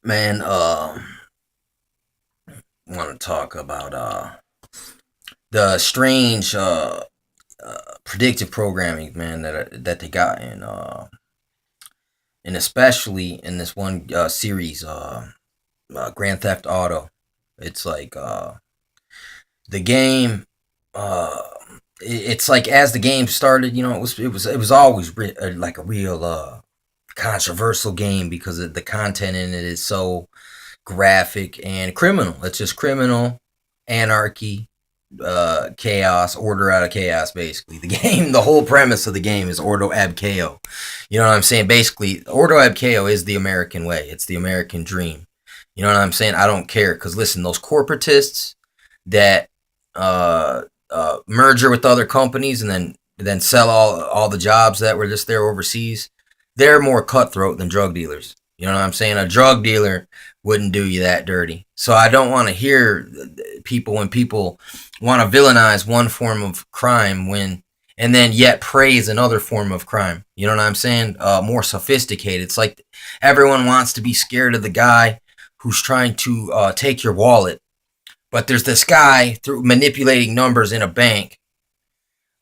Man, want to talk about the strange predictive programming, man, that they got in and especially in this one series, Grand Theft Auto. It's like the game. Uh, it's like as the game started, it was always like a real controversial game because the content in it is so graphic and criminal. It's just criminal, anarchy, chaos, order out of chaos. Basically, the whole premise of the game is ordo ab chaos. You know what I'm saying? Basically, ordo ab chaos is the American way. It's the American dream. You know what I'm saying? I don't care because listen, those corporatists that merger with other companies and then sell all the jobs that were just there overseas, they're more cutthroat than drug dealers. You know what I'm saying? A drug dealer wouldn't do you that dirty. So I don't want to hear when people want to villainize one form of crime and then yet praise another form of crime. You know what I'm saying? More sophisticated. It's like everyone wants to be scared of the guy who's trying to take your wallet, but there's this guy through manipulating numbers in a bank,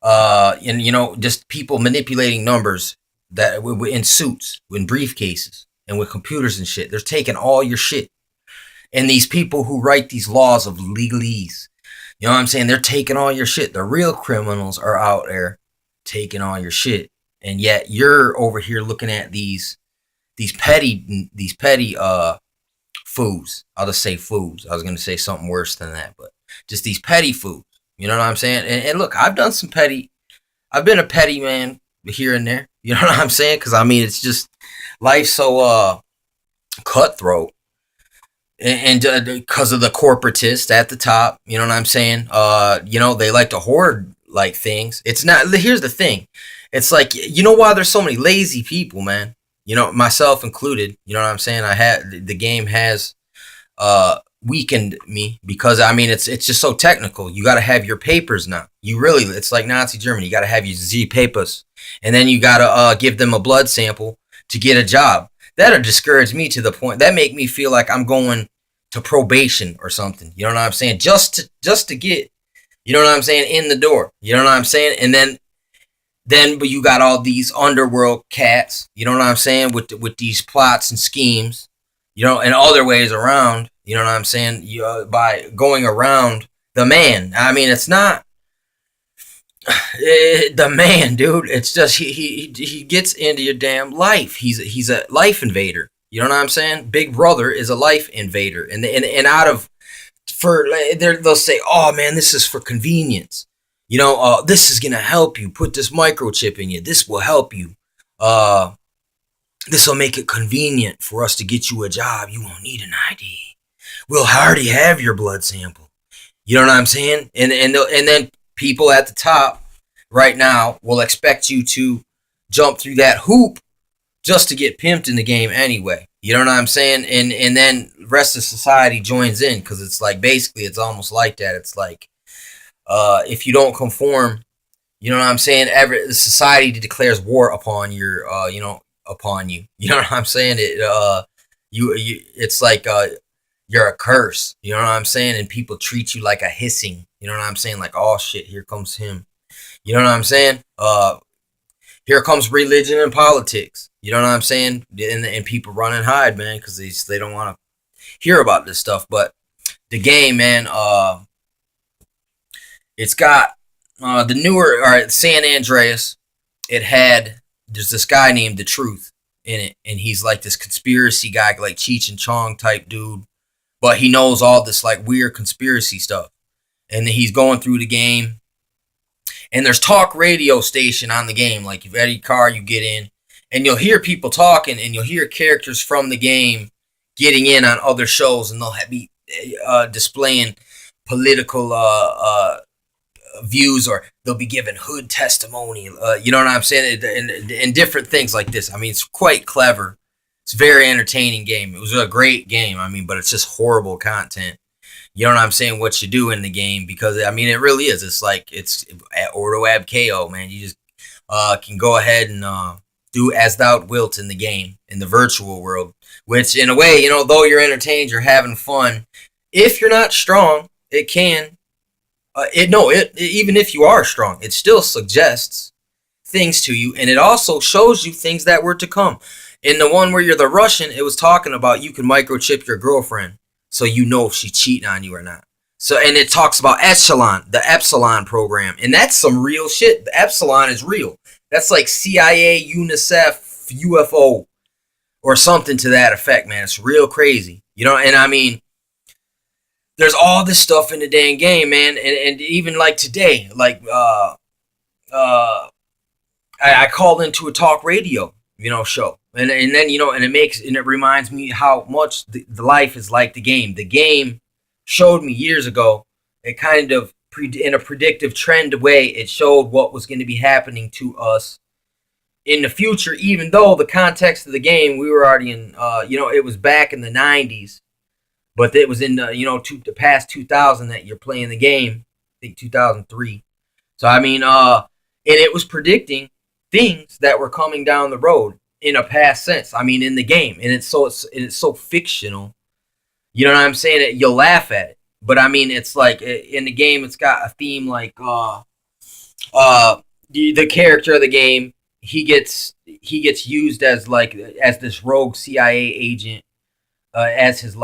and just people manipulating numbers that in suits, in briefcases, and with computers and shit. They're taking all your shit. And these people who write these laws of legalese, you know what I'm saying? They're taking all your shit. The real criminals are out there taking all your shit, and yet you're over here looking at these petty fools. I'll just say fools. I was gonna say something worse than that, but just these petty fools. You know what I'm saying? And look, I've done some petty. I've been a petty man here and there. You know what I'm saying? Because I mean, it's just life's so cutthroat, and because of the corporatists at the top. You know what I'm saying? They like to hoard like things. It's not. Here's the thing. It's like why there's so many lazy people, man. Myself included. You know what I'm saying? The game has weakened me because I mean it's just so technical. You got to have your papers now. It's like Nazi Germany. You got to have your Z papers, and then you got to give them a blood sample to get a job. That'll discourage me to the point that make me feel like I'm going to probation or something. You know what I'm saying? Just to get, you know what I'm saying, in the door. You know what I'm saying? And then but you got all these underworld cats, you know what I'm saying, with these plots and schemes, and other ways around, you know what I'm saying, by going around the man. I mean, it's not the man, dude. It's just he gets into your damn life. He's a life invader. You know what I'm saying? Big Brother is a life invader, and out of for they'll say, "Oh man, this is for convenience." This is gonna help you. Put this microchip in you. This will help you. Uh, this will make it convenient for us to get you a job. You won't need an ID. We'll already have your blood sample. You know what I'm saying? And then people at the top right now will expect you to jump through that hoop just to get pimped in the game anyway. You know what I'm saying? And then the rest of society joins in because it's like basically it's almost like that. It's like if you don't conform, you know what I'm saying? Every society declares war upon upon you. You know what I'm saying? It's like you're a curse. You know what I'm saying? And people treat you like a hissing. You know what I'm saying? Like, oh shit, here comes him. You know what I'm saying? Here comes religion and politics. You know what I'm saying? And people run and hide, man, because they don't want to hear about this stuff. But the game, man, it's got the newer, all right, San Andreas. There's this guy named The Truth in it, and he's like this conspiracy guy, like Cheech and Chong type dude, but he knows all this like weird conspiracy stuff. And then he's going through the game, and there's talk radio station on the game. Like if any car you get in, and you'll hear people talking, and you'll hear characters from the game getting in on other shows, and they'll be displaying political views, or they'll be giving hood testimony. You know what I'm saying? And different things like this. I mean, it's quite clever. It's a very entertaining game. It was a great game. I mean, but it's just horrible content. You know what I'm saying? What you do in the game, because I mean, it really is. It's like it's ordo ab ko, man. You just can go ahead and do as thou wilt in the game, in the virtual world. Which, in a way, though you're entertained, you're having fun. If you're not strong, it can. Even if you are strong, it still suggests things to you, and it also shows you things that were to come. In the one where you're the Russian, it was talking about you can microchip your girlfriend, so you know if she's cheating on you or not. So, and it talks about the Epsilon program, and that's some real shit. The Epsilon is real. That's like CIA, UNICEF, UFO, or something to that effect, man. It's real crazy, And I mean, there's all this stuff in the dang game, man, and even like today, like I called into a talk radio, show, and then and it reminds me how much the life is like the game. The game showed me years ago. It kind of in a predictive trend way. It showed what was going to be happening to us in the future, even though the context of the game we were already in. It was back in the '90s, but it was in the past 2000 that you're playing the game. I think 2003. So I mean, and it was predicting things that were coming down the road in a past sense. I mean, in the game, and it's so fictional. You know what I'm saying? You'll laugh at it, but I mean, it's like in the game, it's got a theme like the character of the game. He gets used as this rogue CIA agent, as his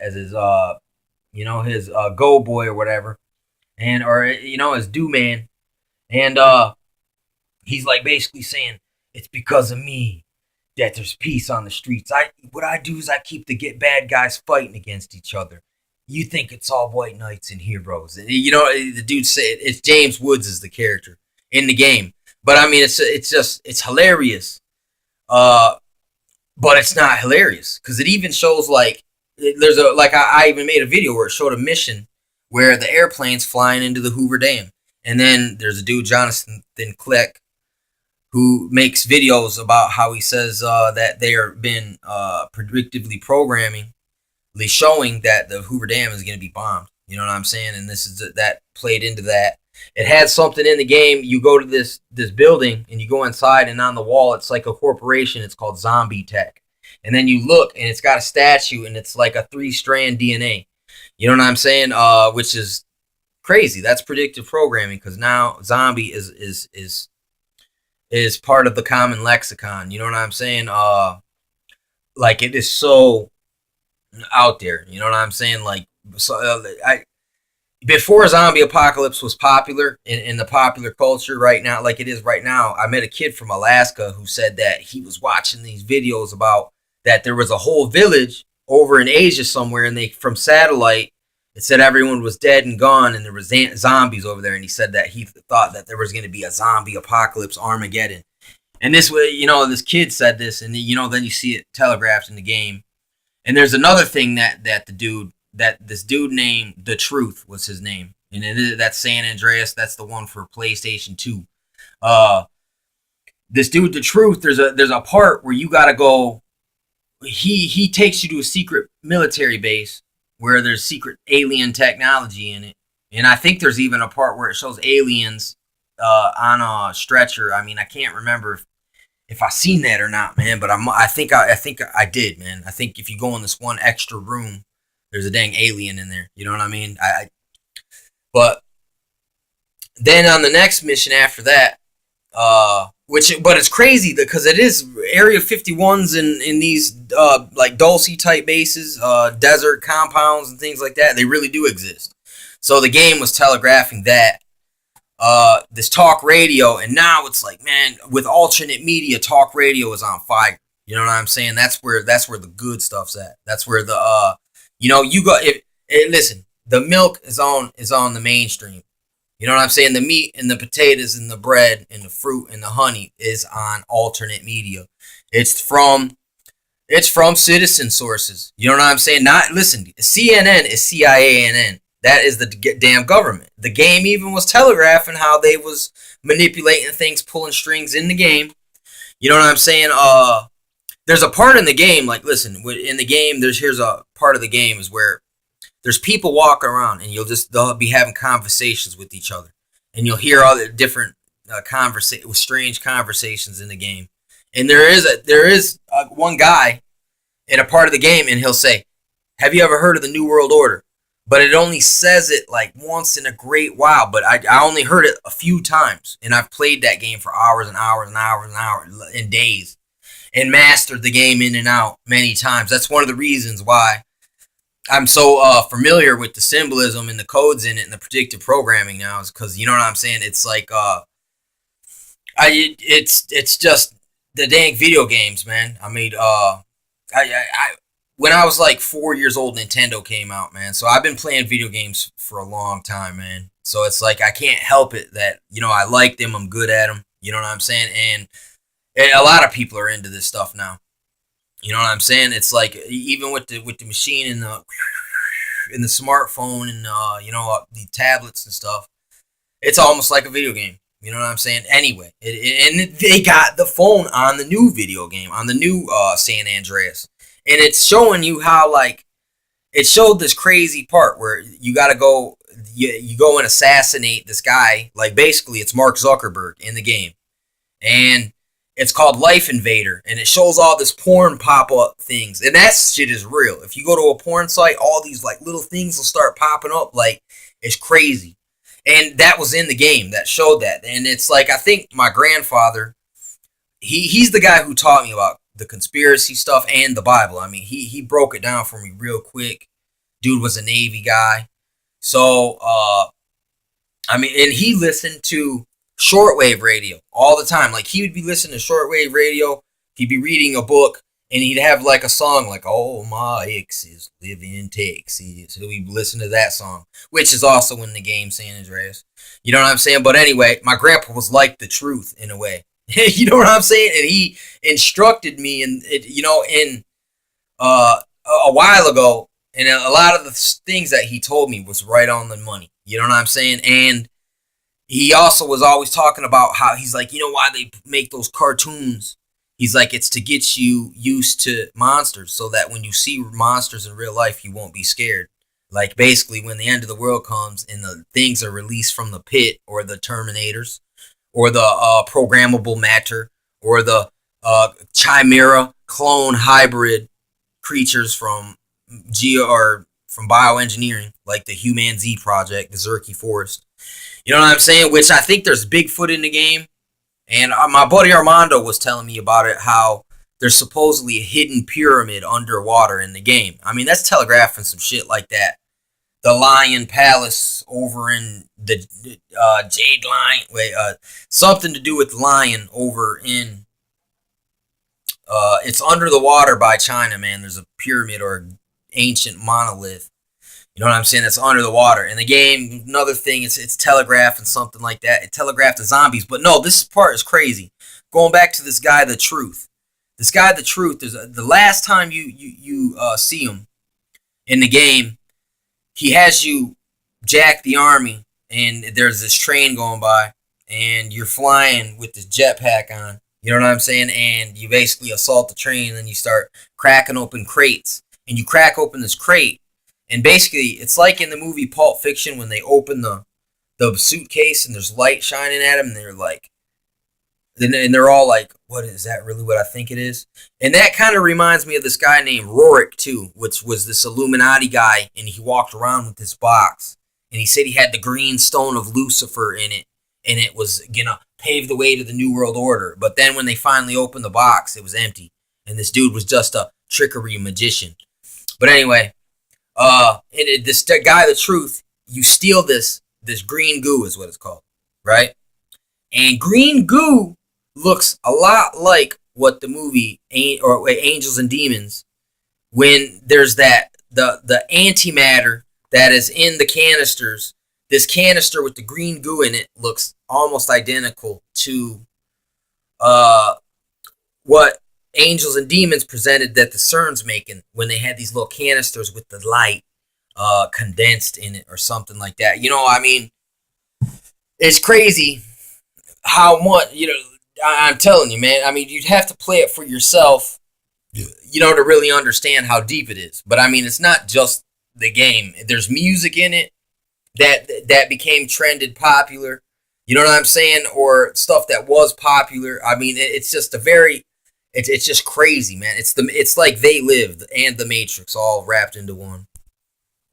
his go boy or whatever, his do man, and he's like basically saying it's because of me that there's peace on the streets. What I do is I keep the bad guys fighting against each other. You think it's all white knights and heroes, and the dude said it's James Woods is the character in the game. But I mean, it's hilarious, but it's not hilarious because it even shows there's I even made a video where it showed a mission where the airplane's flying into the Hoover Dam, and then there's a dude Jonathan Click who makes videos about how he says that they are been predictively programming, showing that the Hoover Dam is going to be bombed. You know what I'm saying? And this is that played into that. It had something in the game. You go to this building and you go inside, and on the wall it's like a corporation. It's called Zombie Tech. And then you look and it's got a statue and it's like a 3-strand DNA. You know what I'm saying? Which is crazy. That's predictive programming because now zombie is part of the common lexicon. You know what I'm saying? It is so out there. You know what I'm saying? Before zombie apocalypse was popular in the popular culture right now, like it is right now, I met a kid from Alaska who said that he was watching these videos about that there was a whole village over in Asia somewhere, and from satellite, it said everyone was dead and gone, and there was zombies over there, and he said that he thought that there was going to be a zombie apocalypse, Armageddon. And this way, this kid said this, and then you see it telegraphed in the game. And there's another thing that this dude named The Truth was his name. And that's San Andreas. That's the one for PlayStation 2. This dude, The Truth, there's a part where you got to go. He takes you to a secret military base where there's secret alien technology in it. And I think there's even a part where it shows aliens on a stretcher. I mean, I can't remember if I seen that or not, man. But I think I did, man. I think if you go in this one extra room, there's a dang alien in there. You know what I mean? But then on the next mission after that, but it's crazy because it is Area 51s in these Dulce type bases, desert compounds and things like that. They really do exist. So the game was telegraphing that. This talk radio, and now it's like, man, with alternate media, talk radio is on fire. You know what I'm saying? That's where the good stuff's at. That's where the you go. Listen, the milk is on the mainstream. You know what I'm saying? The meat and the potatoes and the bread and the fruit and the honey is on alternate media. It's from citizen sources. You know what I'm saying? Listen, CNN is CIANN. That is the damn government. The game even was telegraphing how they was manipulating things, pulling strings in the game. You know what I'm saying? There's a part in the game, listen, in the game, here's a part of the game is where there's people walking around and they'll be having conversations with each other. And you'll hear all the different strange conversations in the game. And there is one guy in a part of the game, and he'll say, "Have you ever heard of the New World Order?" But it only says it like once in a great while. But I only heard it a few times, and I've played that game for hours and hours and hours and hours and days, and mastered the game in and out many times. That's one of the reasons why I'm so familiar with the symbolism and the codes in it and the predictive programming now, is because you know what I'm saying. It's like it's just the dang video games, man. I mean, I when I was like 4 years old, Nintendo came out, man. So I've been playing video games for a long time, man. So it's like I can't help it that I like them. I'm good at them. You know what I'm saying? And a lot of people are into this stuff now. You know what I'm saying? It's like even with the machine and the smartphone and the tablets and stuff, it's almost like a video game. You know what I'm saying? Anyway, and they got the phone on the new video game, on the new San Andreas, and it's showing you how it showed this crazy part where you got to go, you go and assassinate this guy. Like basically, it's Mark Zuckerberg in the game, and it's called Life Invader, and it shows all this porn pop-up things, and that shit is real. If you go to a porn site, all these like little things will start popping up, like it's crazy. And that was in the game that showed that. And it's like, I think my grandfather, he's the guy who taught me about the conspiracy stuff and the Bible. I mean, he broke it down for me real quick. Dude was a Navy guy. So, I mean, and he listened to shortwave radio all the time. Like, he would be listening to shortwave radio. He'd be reading a book, and he'd have like a song like, "Oh, my exes live in Texas." So we'd listen to that song, which is also in the game San Andreas. You know what I'm saying? But anyway, my grandpa was like the truth in a way. You know what I'm saying? And he instructed me in a while ago, and a lot of the things that he told me was right on the money. You know what I'm saying? And he also was always talking about how he's like, why they make those cartoons? He's like, it's to get you used to monsters so that when you see monsters in real life, you won't be scared. Like, basically, when the end of the world comes and the things are released from the pit or the Terminators or the programmable matter or the chimera clone hybrid creatures from from bioengineering, like the Human Z Project, the Zerky Forest. You know what I'm saying? Which I think there's Bigfoot in the game. And my buddy Armando was telling me about it, how there's supposedly a hidden pyramid underwater in the game. I mean, that's telegraphing some shit like that. The Lion Palace over in the Jade Lion, something to do with Lion over in, it's under the water by China, man. There's a pyramid or ancient monolith. You know what I'm saying? That's under the water. In the game, another thing, it's telegraph and something like that. It telegraphed the zombies. But no, this part is crazy. Going back to this guy, The Truth. This guy, The Truth, the last time you see him in the game, he has you jack the army, and there's this train going by, and you're flying with this jetpack on. You know what I'm saying? And you basically assault the train, and then you start cracking open crates. And you crack open this crate, and basically, it's like in the movie Pulp Fiction when they open the suitcase and there's light shining at them, and they're like, and they're all like, "What is that? Really, what I think it is?" And that kind of reminds me of this guy named Rorik too, which was this Illuminati guy, and he walked around with this box, and he said he had the green stone of Lucifer in it, and it was gonna pave the way to the New World Order. But then when they finally opened the box, it was empty, and this dude was just a trickery magician. But anyway. This guy, The Truth, you steal this green goo is what it's called, right? And green goo looks a lot like what the movie Angels and Demons, when there's the antimatter that is in the canisters. This canister with the green goo in it looks almost identical to what Angels and Demons presented that the CERN's making when they had these little canisters with the light condensed in it or something like that. I mean, it's crazy how much, I'm telling you, man. I mean, you'd have to play it for yourself, to really understand how deep it is. But I mean, it's not just the game. There's music in it that became trended popular. You know what I'm saying? Or stuff that was popular. I mean, it's just a very It's just crazy, man. It's like They Lived and The Matrix all wrapped into one.